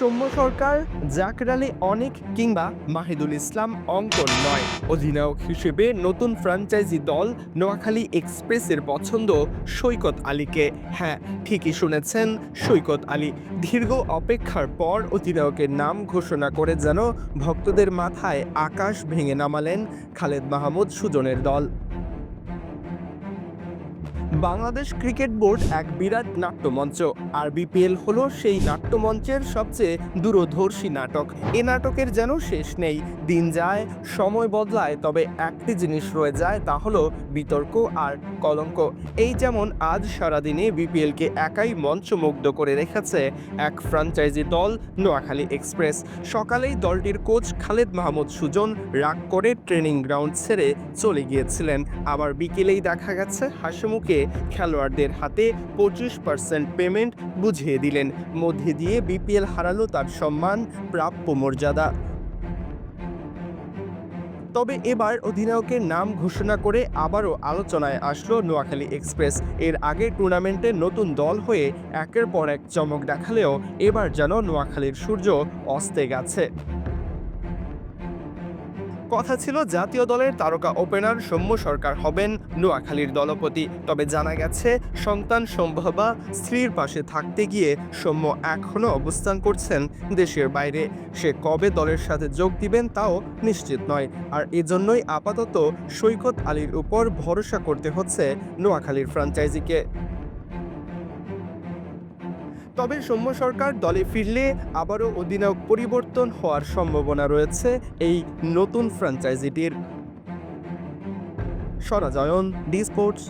সৌম্য সরকার, জাকের আলী অনেক কিংবা মাহিদুল ইসলাম অঙ্কন নয়, অধিনায়ক হিসেবে নতুন ফ্র্যাঞ্চাইজি দল নোয়াখালী এক্সপ্রেসের পছন্দ সৈকত আলীকে। হ্যাঁ, ঠিকই শুনেছেন, সৈকত আলী। দীর্ঘ অপেক্ষার পর অধিনায়কের নাম ঘোষণা করে যেন ভক্তদের মাথায় আকাশ ভেঙে নামালেন খালেদ মাহমুদ সুজনের দল। বাংলাদেশ ক্রিকেট বোর্ড এক বিরাট নাট্যমঞ্চ, আর বিপিএল হলো সেই নাট্যমঞ্চের সবচেয়ে দূরদর্শী নাটক। এ নাটকের যেন শেষ নেই, দিন যায়, সময় বদলায়, তবে একটি জিনিস রয়ে যায়, তা হলো বিতর্ক আর কলঙ্ক। এই যেমন আজ সারাদিনে বিপিএলকে একাই মঞ্চমুগ্ধ করে রেখেছে এক ফ্র্যাঞ্চাইজি দল নোয়াখালী এক্সপ্রেস। সকালেই দলটির কোচ খালেদ মাহমুদ সুজন রাগ করে ট্রেনিং গ্রাউন্ড ছেড়ে চলে গিয়েছিলেন, আবার বিকেলেই দেখা গেছে হাসিমুখে খেলোয়াড়দের হাতে 25% পেমেন্ট বুঝিয়ে দিলেন। মধ্যে দিয়ে বিপিএল হারালো তার সম্মান, প্রাপ্য মর্যাদা। তবে এবার অধিনায়কের নাম ঘোষণা করে আবারও আলোচনায় আসলো নোয়াখালী এক্সপ্রেস। এর আগে টুর্নামেন্টে নতুন দল হয়ে একের পর এক চমক দেখালেও এবার যেন নোয়াখালীর সূর্য অস্তে গেছে। কথা ছিল জাতীয় দলের তারকা ওপেনার সৌম্য সরকার হবেন নোয়াখালীর দলপতি, তবে জানা গেছে সন্তান সম্ভবা স্ত্রীর পাশে থাকতে গিয়ে সৌম্য এখনও অবস্থান করছেন দেশের বাইরে। সে কবে দলের সাথে যোগ দিবেন তাও নিশ্চিত নয়, আর এজন্যই আপাতত সৈকত আলীর উপর ভরসা করতে হচ্ছে নোয়াখালীর ফ্র্যাঞ্চাইজিকে। তবে সৌম্য সরকার দলে ফিরলে আবারও অধিনায়ক পরিবর্তন হওয়ার সম্ভাবনা রয়েছে এই নতুন ফ্র্যাঞ্চাইজিটির। সরাজয়ন, ডি স্পোর্টস।